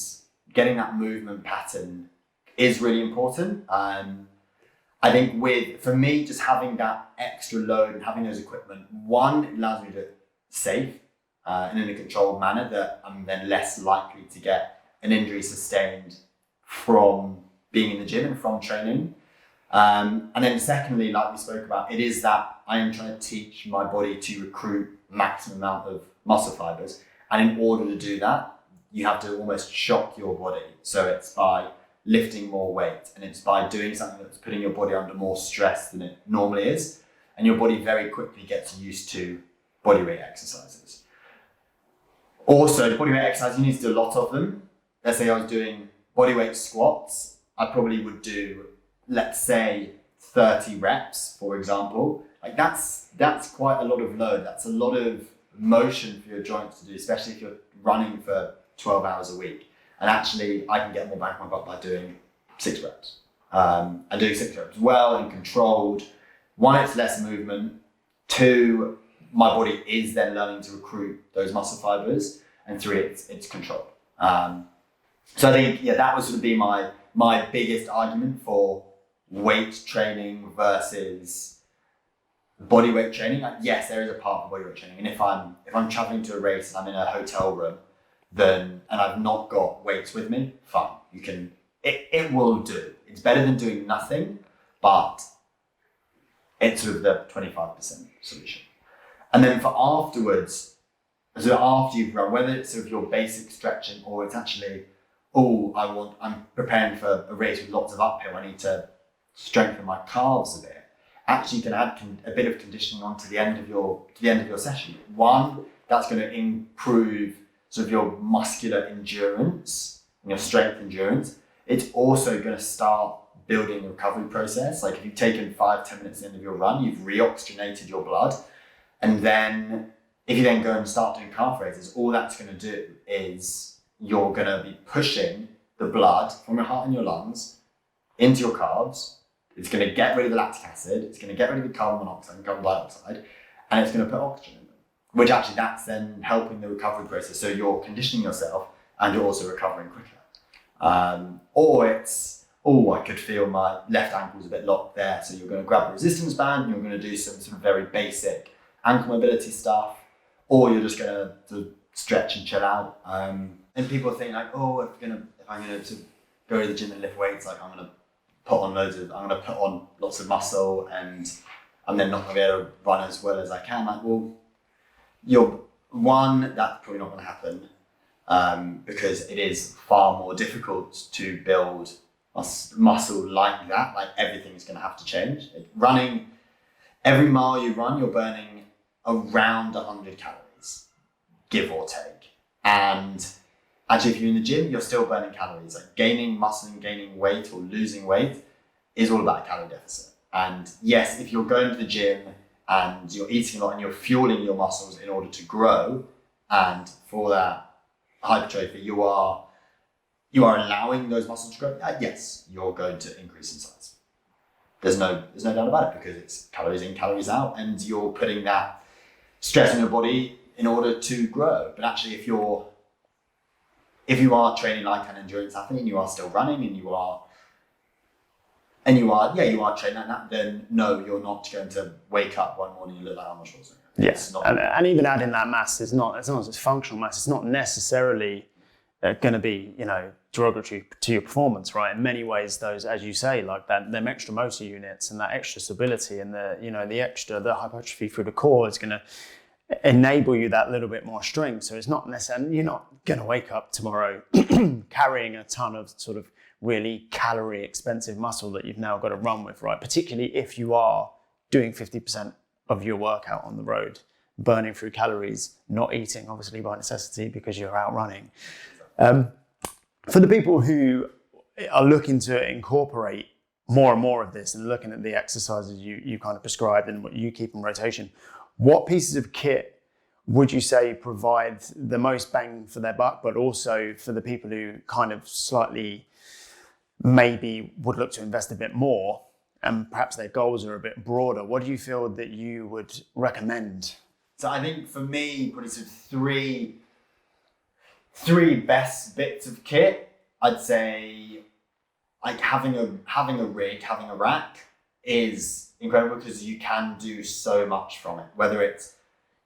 getting that movement pattern is really important. I think for me, just having that extra load and having those equipment, one, it allows me to do it safe and in a controlled manner, that I'm then less likely to get an injury sustained from being in the gym and from training. And then secondly, like we spoke about, it is that I am trying to teach my body to recruit maximum amount of muscle fibers. And in order to do that, you have to almost shock your body. So it's by lifting more weight, and it's by doing something that's putting your body under more stress than it normally is. And your body very quickly gets used to bodyweight exercises. Also, bodyweight exercises, you need to do a lot of them. Let's say I was doing bodyweight squats, I probably would do, let's say, 30 reps, for example. Like that's quite a lot of load. That's a lot of motion for your joints to do, especially if you're running for 12 hours a week. And actually, I can get more bang for my buck by doing 6 reps. And doing 6 reps well and controlled. 1, it's less movement. 2, my body is then learning to recruit those muscle fibers. And 3, it's controlled. So I think, that would sort of be my biggest argument for weight training versus body weight training. Like, yes, there is a part of body weight training. And if I'm traveling to a race and I'm in a hotel room, and I've not got weights with me, fine. It will do. It's better than doing nothing, but it's sort of the 25% solution. And then for afterwards, so after you've run, whether it's sort of your basic stretching or it's actually, I'm preparing for a race with lots of uphill, I need to strengthen my calves a bit. Actually, you can add a bit of conditioning on to the end of your session. 1, that's going to improve sort of your muscular endurance and your strength endurance. It's also going to start building the recovery process. Like if you've taken 5-10 minutes at the end of your run, you've reoxygenated your blood. And then if you then go and start doing calf raises, all that's going to do is you're going to be pushing the blood from your heart and your lungs into your calves. It's going to get rid of the lactic acid. It's going to get rid of the carbon monoxide and carbon dioxide, and it's going to put oxygen in them, which actually that's then helping the recovery process. So you're conditioning yourself and you're also recovering quicker. Or it's, oh, I could feel my left ankle's a bit locked there. So you're going to grab a resistance band and you're going to do some very basic ankle mobility stuff, or you're just going to stretch and chill out. And people think like, oh, if I'm going to go to the gym and lift weights, like I'm going to put on lots of muscle and I'm then not going to be able to run as well as I can. Like, well, that's probably not going to happen because it is far more difficult to build muscle like that. Like everything's going to have to change. Running, every mile you run, you're burning around 100 calories, give or take. And actually, if you're in the gym, you're still burning calories. Like gaining muscle and gaining weight or losing weight is all about a calorie deficit. And yes, if you're going to the gym and you're eating a lot and you're fueling your muscles in order to grow, and for that hypertrophy, you are allowing those muscles to grow, yes, you're going to increase in size. There's no doubt about it, because it's calories in, calories out, and you're putting that stress on your body in order to grow. But actually, if you are training like an endurance athlete and you are still running and you are training like that, then no, you're not going to wake up one morning and look like Arnold Schwarzenegger. Yes, and even adding that mass is not, as long as it's functional mass, it's not necessarily going to be, derogatory to your performance, right? In many ways, those, as you say, like them extra motor units and that extra stability and the hypertrophy through the core is going to enable you that little bit more strength. So it's not necessarily, you're not going to wake up tomorrow carrying a ton of sort of really calorie expensive muscle that you've now got to run with, right? Particularly if you are doing 50% of your workout on the road, burning through calories, not eating, obviously by necessity because you're out running. For the people who are looking to incorporate more and more of this and looking at the exercises you kind of prescribed and what you keep in rotation, what pieces of kit would you say provide the most bang for their buck, but also for the people who kind of slightly maybe would look to invest a bit more and perhaps their goals are a bit broader? What do you feel that you would recommend? So I think for me, probably sort of three best bits of kit. I'd say like having a rig, having a rack is incredible because you can do so much from it, whether it's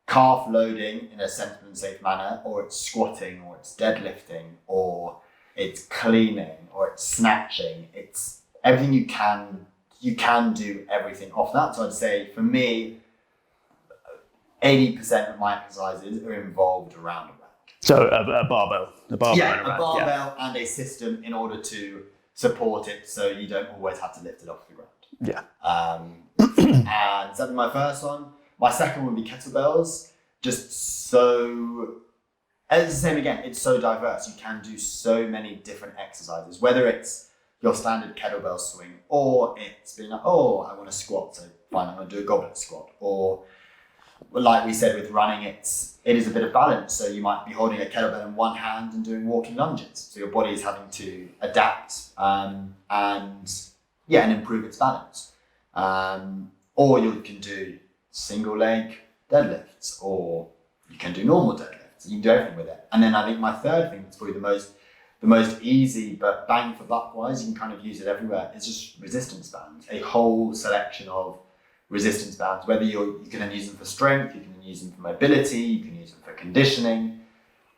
calf loading in a sensible and safe manner, or it's squatting, or it's deadlifting, or it's cleaning, or it's snatching. It's everything you can do everything off that. So I'd say for me, 80% of my exercises are involved around a rack. So a barbell. Yeah, a barbell and a system in order to support it so you don't always have to lift it off the ground. Yeah. And that'd be my first one. My second would be kettlebells. Just so, it's the same again, it's so diverse. You can do so many different exercises, whether it's your standard kettlebell swing, or it's being like, oh, I want to squat, so fine, I'm going to do a goblet squat. Or like we said with running, it is a bit of balance. So you might be holding a kettlebell in one hand and doing walking lunges. So your body is having to adapt and improve its balance. Or you can do single leg deadlifts, or you can do normal deadlifts. You can do everything with it. And then I think my third thing is probably the most easy, but bang for buck wise, you can kind of use it everywhere. It's just resistance bands. A whole selection of resistance bands, whether you can then use them for strength, you can use them for mobility, you can use them for conditioning,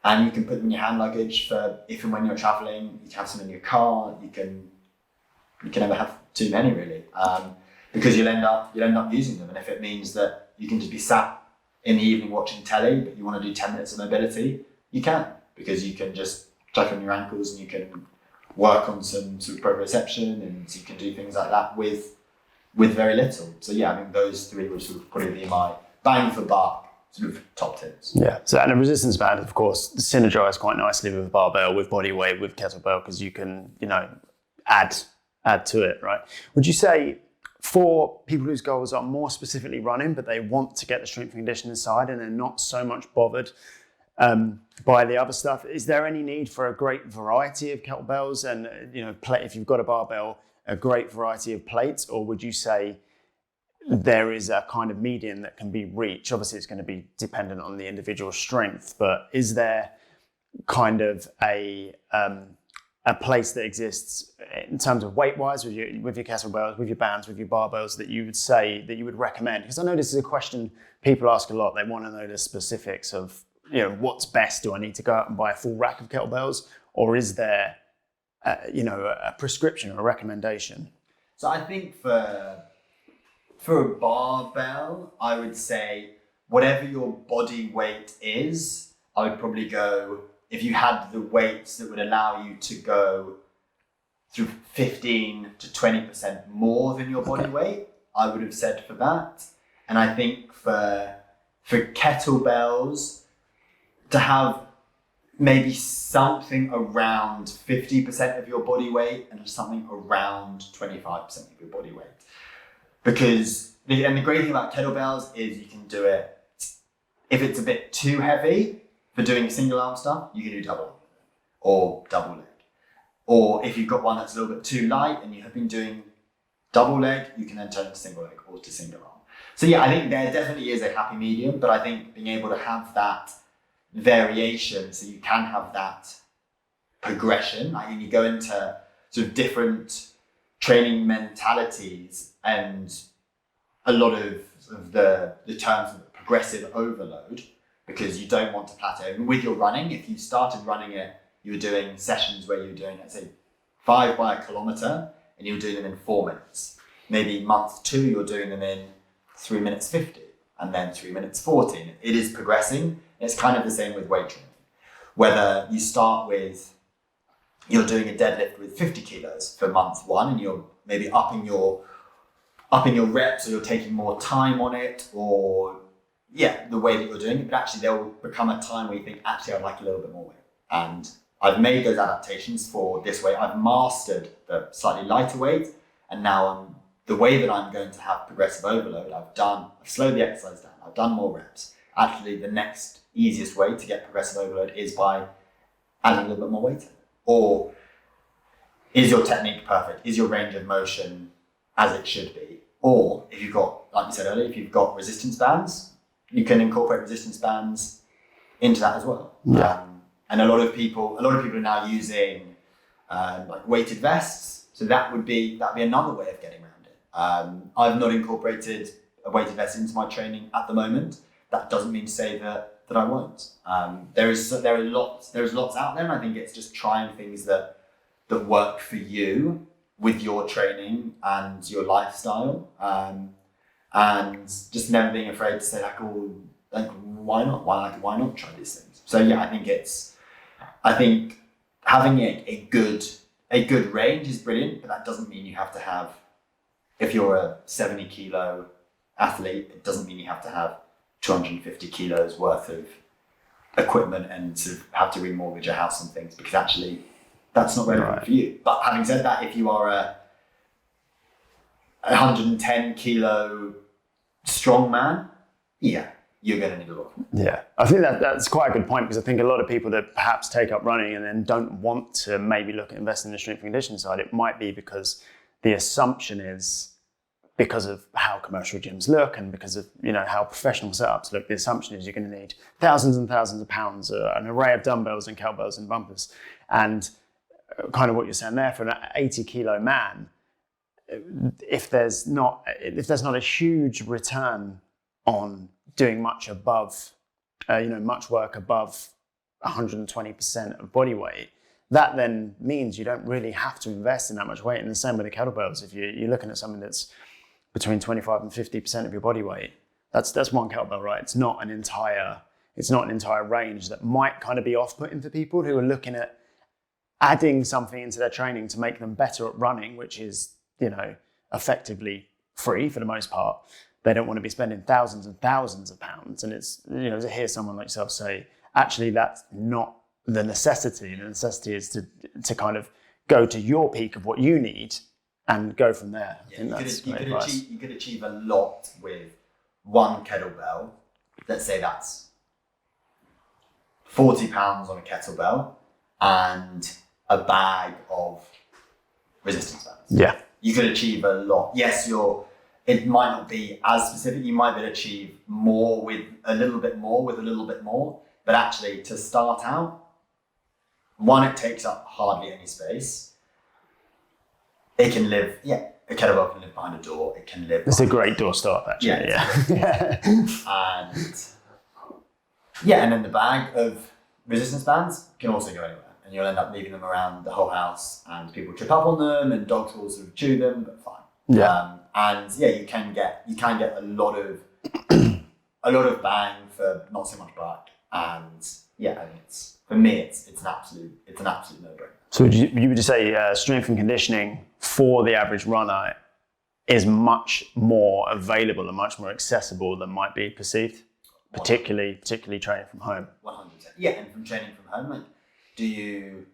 and you can put them in your hand luggage for if and when you're traveling. You can have some in your car. You can never have too many really, because you'll end up using them. And if it means that you can just be sat in the evening watching telly, but you want to do 10 minutes of mobility, you can, because you can just check on your ankles and you can work on some sort of proprioception, and you can do things like that with very little. So yeah, I mean those three would sort of probably be my bang for buck sort of top tips. Yeah. So and a resistance band, of course, synergize quite nicely with barbell, with body weight, with kettlebell, because you can add to it, right? Would you say for people whose goals are more specifically running, but they want to get the strength and conditioning side and they're not so much bothered by the other stuff, is there any need for a great variety of kettlebells and if you've got a barbell, a great variety of plates? Or would you say there is a kind of median that can be reached? Obviously it's going to be dependent on the individual strength, but is there kind of a place that exists in terms of weight-wise with your kettlebells, with your bands, with your barbells that you would say that you would recommend? Because I know this is a question people ask a lot. They want to know the specifics of, what's best. Do I need to go out and buy a full rack of kettlebells, or is there, a prescription or a recommendation? So I think for a barbell, I would say whatever your body weight is, I would probably go, if you had the weights that would allow you to go through 15 to 20% more than your body weight, I would have said for that. And I think for kettlebells, to have maybe something around 50% of your body weight and something around 25% of your body weight. Because, and the great thing about kettlebells is you can do it, if it's a bit too heavy for doing single arm stuff, you can do double or double leg. Or if you've got one that's a little bit too light and you have been doing double leg, you can then turn to single leg or to single arm. So yeah, I think there definitely is a happy medium, but I think being able to have that variation, so you can have that progression, like when you go into sort of different training mentalities, and a lot of the terms of progressive overload, because you don't want to plateau. And with your running, if you started running it, you were doing sessions where you were doing, let's say, 5 by a kilometer, and you were doing them in 4 minutes. Maybe month 2, you're doing them in 3 minutes 50, and then 3 minutes 40. It is progressing. It's kind of the same with weight training. Whether you start with, you're doing a deadlift with 50 kilos for month 1, and you're maybe upping your reps, or you're taking more time on it, or the way that you're doing it, but actually there will become a time where you think, actually, I'd like a little bit more weight. And I've made those adaptations for this weight. I've mastered the slightly lighter weight, and now the way that I'm going to have progressive overload, I've slowed the exercise down, I've done more reps. Actually, the next easiest way to get progressive overload is by adding a little bit more weight in. Or is your technique perfect? Is your range of motion as it should be? Or if you've got, like you said earlier, if you've got resistance bands, you can incorporate resistance bands into that as well. Yeah. And a lot of people are now using like weighted vests. So that'd be another way of getting around it. I've not incorporated a weighted vest into my training at the moment. That doesn't mean to say that I won't. There is lots out there, and I think it's just trying things that work for you with your training and your lifestyle, and just never being afraid to say why not? Why not try these things? So yeah, I think having a good range is brilliant, but that doesn't mean you have to have, if you're a 70 kilo athlete, it doesn't mean you have to have 250 kilos worth of equipment and to have to remortgage a house and things, because actually that's not relevant for you. But having said that, if you are a 110 kilo strong man, you're going to need a lot. Yeah, I think that's quite a good point, because I think a lot of people that perhaps take up running and then don't want to maybe look at investing in the strength and conditioning side, it might be because the assumption is, because of how commercial gyms look and because of how professional setups look, the assumption is you're going to need thousands and thousands of pounds, an array of dumbbells and kettlebells and bumpers. And kind of what you're saying there, for an 80 kilo man, if there's not a huge return on doing much work above 120% of body weight, that then means you don't really have to invest in that much weight. And the same with the kettlebells. If you're looking at something that's between 25 and 50% of your body weight, that's one kettlebell, right? It's not an entire range that might kind of be off-putting for people who are looking at adding something into their training to make them better at running, which is, effectively free for the most part. They don't want to be spending thousands and thousands of pounds. And it's, to hear someone like yourself say, actually, that's not the necessity. The necessity is to kind of go to your peak of what you need and go from there. You could achieve a lot with one kettlebell. Let's say that's 40 pounds on a kettlebell and a bag of resistance bands. Yeah. You could achieve a lot. Yes, it might not be as specific. You might be able to achieve more with a little bit more. But actually, to start out, one, it takes up hardly any space. it can live, a kettlebell can live behind a door. It can live. It's a great doorstop, actually. Yeah. And then the bag of resistance bands can also go anywhere, and you'll end up leaving them around the whole house, and people trip up on them, and dogs will sort of chew them, but fine. Yeah. You can get a lot of bang for not so much buck, and I mean for me it's an absolute no-brainer. So you would say strength and conditioning for the average runner is much more available and much more accessible than might be perceived, particularly training from home. 100%. Yeah, and from training from home, like, do you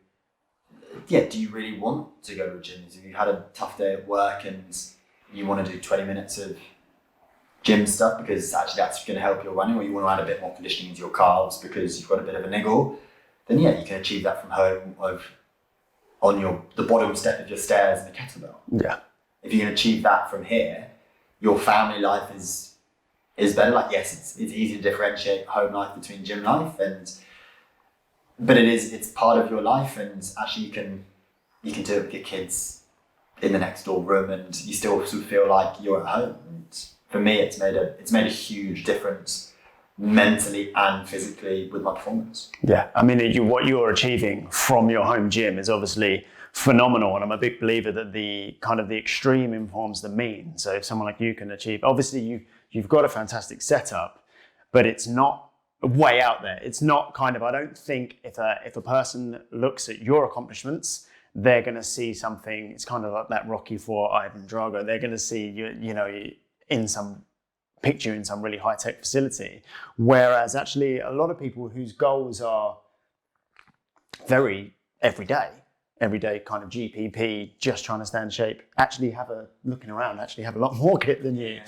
really want to go to a gym? If you've had a tough day at work and you want to do 20 minutes of gym stuff because actually that's going to help your running, or you want to add a bit more conditioning into your calves because you've got a bit of a niggle, then you can achieve that from home on the bottom step of your stairs in a kettlebell. Yeah. If you can achieve that from here, your family life is better. Like, yes, it's easy to differentiate home life between gym life, but it's part of your life, and actually you can do it with your kids in the next door room, and you still sort of feel like you're at home. And for me, it's made a huge difference mentally and physically with my performance. Yeah, I mean, what you're achieving from your home gym is obviously phenomenal, and I'm a big believer that the extreme informs the mean. So if someone like you can achieve, obviously you've got a fantastic setup, but it's not way out there. It's not I don't think if a person looks at your accomplishments, they're going to see something. It's kind of like that Rocky IV Ivan Drago. They're going to see you in some picture in some really high-tech facility, whereas actually a lot of people whose goals are very everyday kind of GPP, just trying to stay in shape, actually have a lot more kit than you.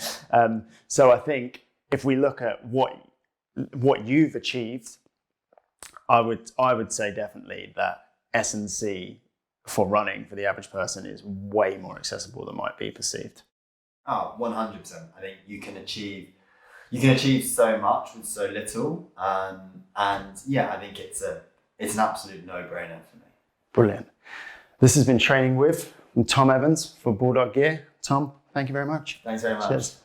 So I think if we look at what you've achieved, I would say definitely that S&C for running for the average person is way more accessible than might be perceived. Oh, 100%. I think you can achieve so much with so little, and I think it's an absolute no-brainer for me. Brilliant. This has been Training with Tom Evans for Bulldog Gear. Tom, thank you very much. Thanks very much. Cheers.